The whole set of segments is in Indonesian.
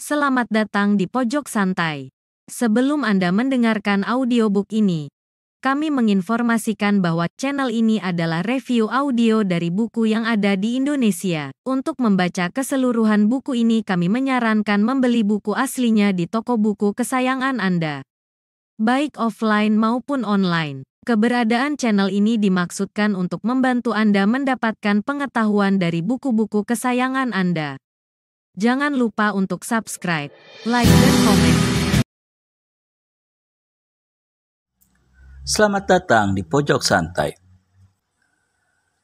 selamat datang di Pojok Santai. Sebelum Anda mendengarkan audiobook ini, kami menginformasikan bahwa channel ini adalah review audio dari buku yang ada di Indonesia. Untuk membaca keseluruhan buku ini kami menyarankan membeli buku aslinya di toko buku kesayangan Anda, baik offline maupun online. Keberadaan channel ini dimaksudkan untuk membantu Anda mendapatkan pengetahuan dari buku-buku kesayangan Anda. Jangan lupa untuk subscribe, like, dan komen. Selamat datang di Pojok Santai,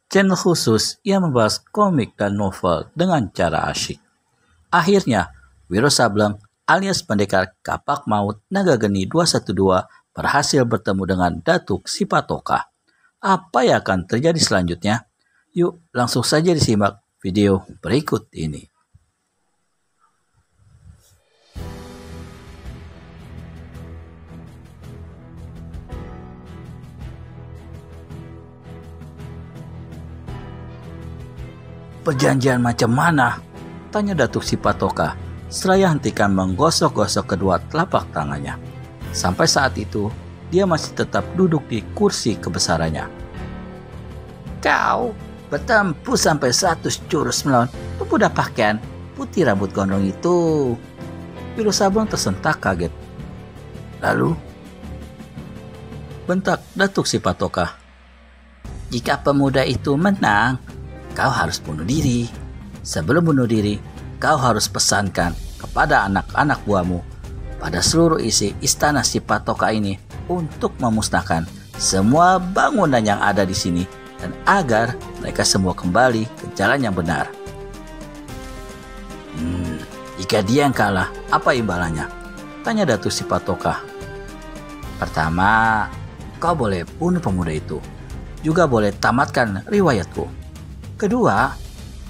channel khusus yang membahas komik dan novel dengan cara asyik. Akhirnya, Wiro Sableng alias pendekar Kapak Maut Naga Geni 212 berhasil bertemu dengan Datuk Sipatoka. Apa yang akan terjadi selanjutnya? Yuk langsung saja disimak video berikut ini. Perjanjian macam mana? Tanya Datuk Sipatoka seraya hentikan menggosok-gosok kedua telapak tangannya. Sampai saat itu, dia masih tetap duduk di kursi kebesarannya. Kau bertempuh sampai 100 jurus melawan pemuda pakaian putih rambut gondrong itu. Wiro Sableng tersentak kaget. Lalu, bentak Datuk Sipatoka. Jika pemuda itu menang, kau harus bunuh diri. Sebelum bunuh diri, kau harus pesankan kepada anak-anak buahmu pada seluruh isi istana Sipatoka ini untuk memusnahkan semua bangunan yang ada di sini dan agar mereka semua kembali ke jalan yang benar. Jika dia yang kalah, apa imbalannya? Tanya Datuk Sipatoka. Pertama, kau boleh bunuh pemuda itu. Juga boleh tamatkan riwayatku. Kedua,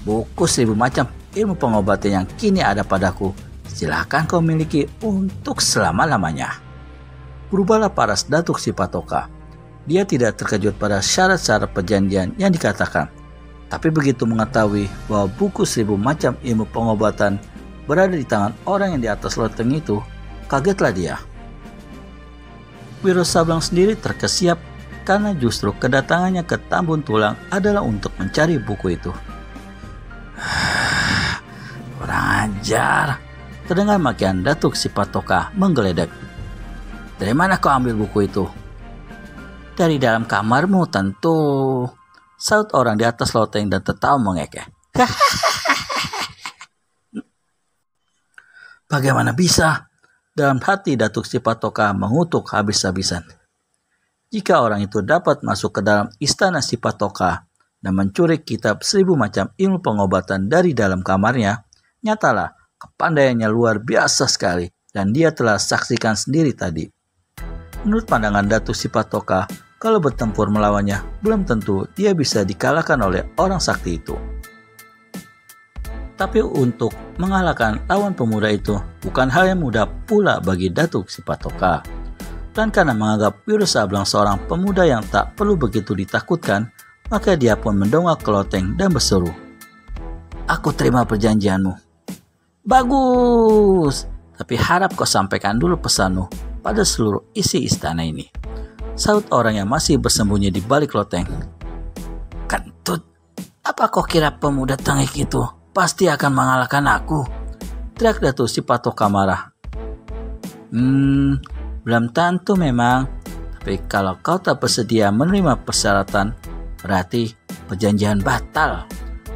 buku 1000 macam ilmu pengobatan yang kini ada padaku silakan kau miliki untuk selama-lamanya. Berubahlah paras Datuk Sipatoka. Dia tidak terkejut pada syarat-syarat perjanjian yang dikatakan. Tapi begitu mengetahui bahwa buku 1000 macam ilmu pengobatan berada di tangan orang yang di atas loteng itu, kagetlah dia. Wiro Sableng sendiri terkesiap karena justru kedatangannya ke Tambun Tulang adalah untuk mencari buku itu. Kurang ajar. Terdengar makian Datuk Sipatoka menggeledek. Dari mana kau ambil buku itu? Dari dalam kamarmu tentu, saut orang di atas loteng dan tertawa mengekeh. Bagaimana bisa? Dalam hati Datuk Sipatoka mengutuk habis-habisan. Jika orang itu dapat masuk ke dalam istana Sipatoka dan mencuri kitab 1000 macam ilmu pengobatan dari dalam kamarnya, nyatalah kepandaiannya luar biasa sekali dan dia telah saksikan sendiri tadi. Menurut pandangan Datuk Sipatoka, kalau bertempur melawannya, belum tentu dia bisa dikalahkan oleh orang sakti itu. Tapi untuk mengalahkan lawan pemuda itu bukan hal yang mudah pula bagi Datuk Sipatoka. Dan karena menganggap Wiro Sableng seorang pemuda yang tak perlu begitu ditakutkan, maka dia pun mendongak ke loteng dan berseru, "Aku terima perjanjianmu." Bagus, tapi harap kau sampaikan dulu pesanmu pada seluruh isi istana ini. Saut orang yang masih bersembunyi di balik loteng. Kentut, apa kau kira pemuda tengik itu pasti akan mengalahkan aku? Teriak Datuk Sipatoka marah. Belum tentu memang, tapi kalau kau tak bersedia menerima persyaratan, berarti perjanjian batal.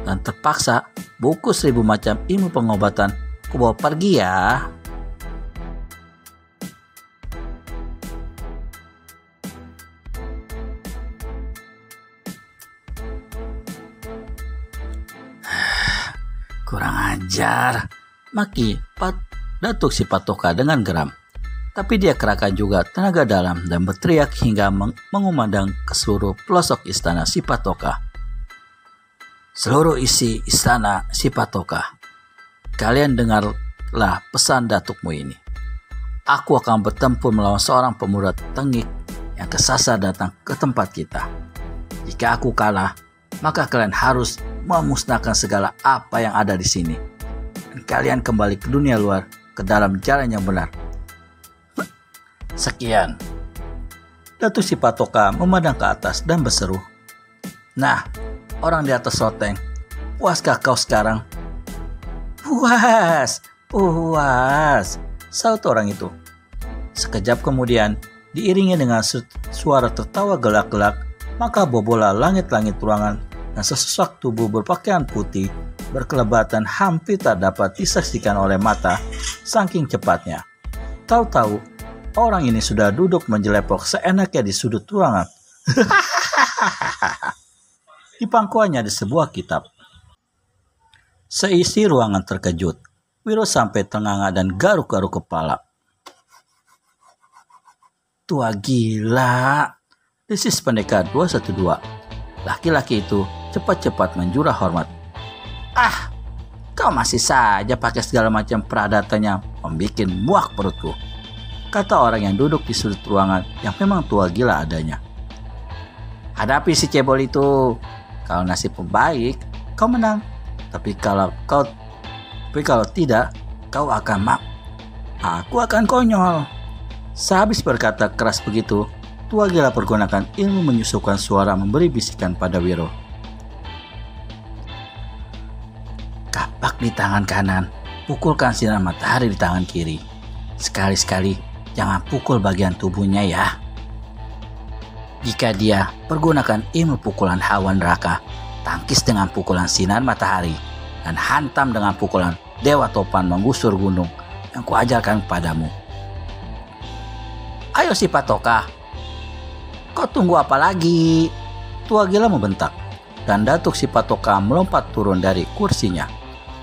Dan terpaksa buku 1000 macam ilmu pengobatan ku bawa pergi ya. Kurang ajar, maki Datuk Sipatoka dengan geram. Tapi dia kerahkan juga tenaga dalam dan berteriak hingga mengumandang ke seluruh pelosok istana Sipatoka. Seluruh isi istana Sipatoka, kalian dengarlah pesan datukmu ini. Aku akan bertempur melawan seorang pemuda tengik yang kesasar datang ke tempat kita. Jika aku kalah, maka kalian harus memusnahkan segala apa yang ada di sini. Dan kalian kembali ke dunia luar ke dalam jalan yang benar. Sekian. Datuk Sipatoka memandang ke atas dan berseru. Nah, orang di atas loteng, puaskah kau sekarang? Puas, saut orang itu. Sekejap kemudian, diiringi dengan suara tertawa gelak-gelak, maka bobolah langit-langit ruangan dan sesosok tubuh berpakaian putih berkelebatan hampir tak dapat disaksikan oleh mata saking cepatnya. Tahu-tahu, orang ini sudah duduk menjelepok seenaknya di sudut ruangan. Di pangkuannya ada sebuah kitab. Seisi ruangan terkejut. Wiro sampai ternganga dan garuk-garuk kepala. Tua gila, desis pendekar 212. Laki-laki itu cepat-cepat menjurah hormat. Ah, kau masih saja pakai segala macam peradatanya, membikin muak perutku, kata orang yang duduk di sudut ruangan yang memang tua gila adanya. Hadapi si cebol itu. Kalau nasibmu baik, kau menang. Tapi kalau tidak, kau akan aku akan konyol. Sehabis berkata keras begitu, tua gila pergunakan ilmu menyusukan suara memberi bisikan pada Wiro. Kapak di tangan kanan, pukulkan sinar matahari di tangan kiri. Sekali-sekali jangan pukul bagian tubuhnya ya. Jika dia pergunakan ilmu pukulan hawa neraka, tangkis dengan pukulan sinar matahari dan hantam dengan pukulan dewa topan menggusur gunung yang kuajarkan padamu. Ayo Sipatoka, kau tunggu apa lagi? Tua gila membentak dan Datuk Sipatoka melompat turun dari kursinya.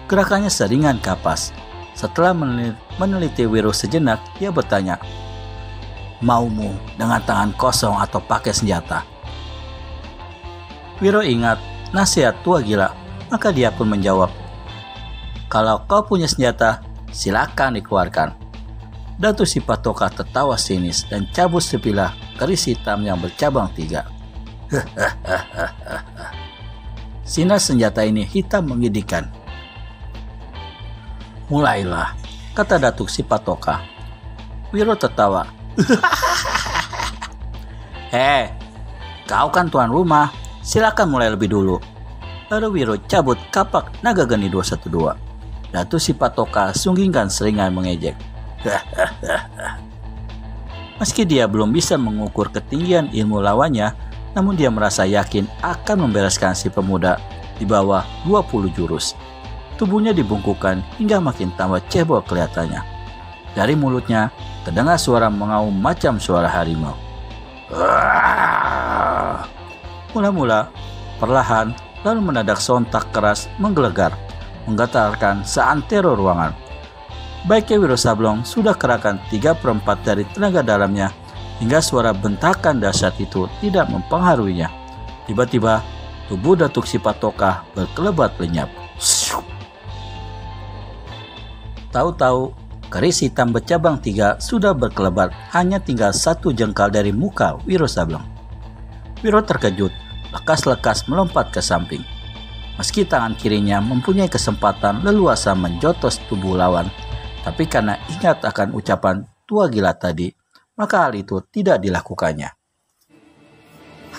Gerakannya seringan kapas. Setelah meneliti Wiro sejenak, dia bertanya, maumu dengan tangan kosong atau pakai senjata? Wiro ingat nasihat tua gila, maka dia pun menjawab, kalau kau punya senjata, silakan dikeluarkan. Datuk Sipatoka tertawa sinis dan cabut sebilah keris hitam yang bercabang 3. Sinar senjata ini hitam menggidikan. Mulailah, kata Datuk Sipatoka. Wiro tertawa. Kau kan tuan rumah, silakan mulai lebih dulu. Lalu Wiro cabut kapak naga geni 212. Datuk Sipatoka sunggingkan seringan mengejek. Meski dia belum bisa mengukur ketinggian ilmu lawannya, namun dia merasa yakin akan membereskan si pemuda di bawah 20 jurus. Tubuhnya dibungkukkan hingga makin tambah cebol kelihatannya. Dari mulutnya terdengar suara mengaum macam suara harimau. Mula-mula perlahan, lalu mendadak sontak keras menggelegar, menggetarkan seantero ruangan. Baiknya Wiro Sablong sudah kerahkan 3/4 dari tenaga dalamnya hingga suara bentakan dahsyat itu tidak mempengaruhinya. Tiba-tiba tubuh Datuk Sipatoka berkelebat lenyap. Tahu-tahu keris hitam bercabang 3 sudah berkelebat, hanya tinggal 1 jengkal dari muka Wiro Sablong. Wiro terkejut, lekas-lekas melompat ke samping. Meski tangan kirinya mempunyai kesempatan leluasa menjotos tubuh lawan, tapi karena ingat akan ucapan tua gila tadi, maka hal itu tidak dilakukannya.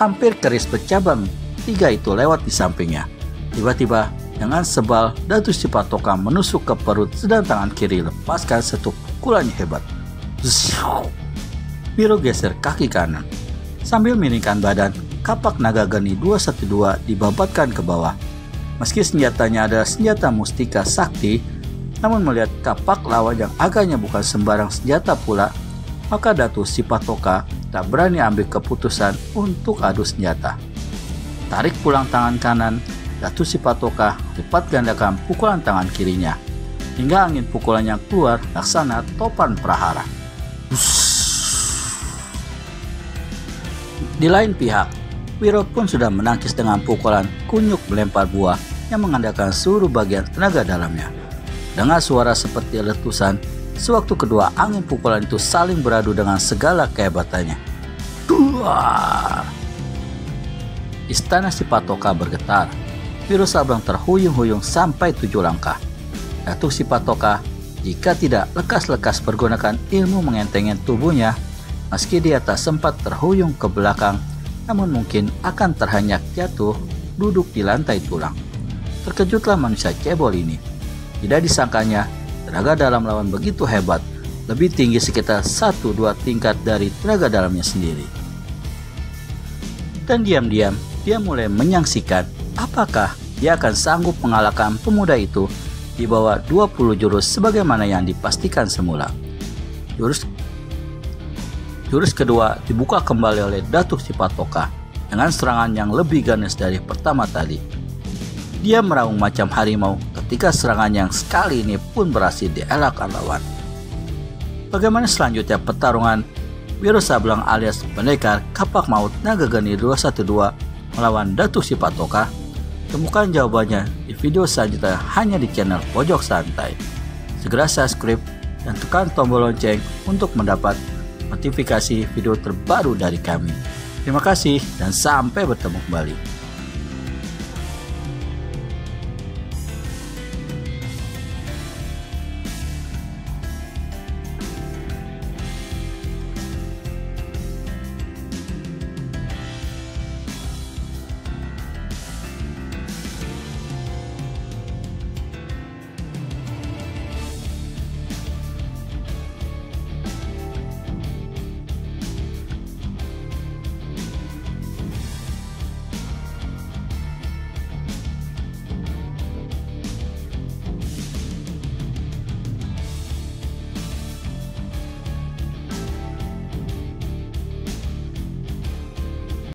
Hampir keris bercabang 3 itu lewat di sampingnya. Tiba-tiba dengan sebal Datuk Sipatoka menusuk ke perut, sedang tangan kiri lepaskan satu pukulan hebat. Wiro geser kaki kanan. Sambil miringkan badan, kapak naga geni 212 dibabatkan ke bawah. Meski senjatanya adalah senjata mustika sakti, namun melihat kapak lawan yang agaknya bukan sembarang senjata pula, maka Datuk Sipatoka tak berani ambil keputusan untuk adu senjata. Tarik pulang tangan kanan, Datuk Sipatoka lipat gandakan pukulan tangan kirinya, hingga angin pukulannya keluar laksana topan prahara. Di lain pihak, Wiro pun sudah menangkis dengan pukulan kunyuk melempar buah yang mengandalkan seluruh bagian tenaga dalamnya. Dengan suara seperti letusan, sewaktu kedua angin pukulan itu saling beradu dengan segala kehebatannya. Duar! Istana Sipatoka bergetar. Wiro Sablong terhuyung-huyung sampai 7 langkah. Datuk Sipatoka Jika tidak lekas-lekas pergunakan ilmu mengentengkan tubuhnya, meski dia tak sempat terhuyung ke belakang, namun mungkin akan terhanyak jatuh duduk di lantai tulang. Terkejutlah manusia cebol ini. Tidak disangkanya, tenaga dalam lawan begitu hebat, lebih tinggi sekitar 1-2 tingkat dari tenaga dalamnya sendiri. Dan diam-diam, dia mulai menyaksikan apakah dia akan sanggup mengalahkan pemuda itu di bawah 20 jurus sebagaimana yang dipastikan semula. Jurus kedua dibuka kembali oleh Datuk Sipatoka dengan serangan yang lebih ganas dari pertama tadi. Dia meraung macam harimau ketika serangan yang sekali ini pun berhasil dielakkan lawan. Bagaimana selanjutnya pertarungan Wiro Sableng alias pendekar Kapak Maut Naga Geni 212 melawan Datuk Sipatoka? Temukan jawabannya di video selanjutnya hanya di channel Pojok Santai. Segera subscribe dan tekan tombol lonceng untuk mendapat notifikasi video terbaru dari kami. Terima kasih dan sampai bertemu kembali.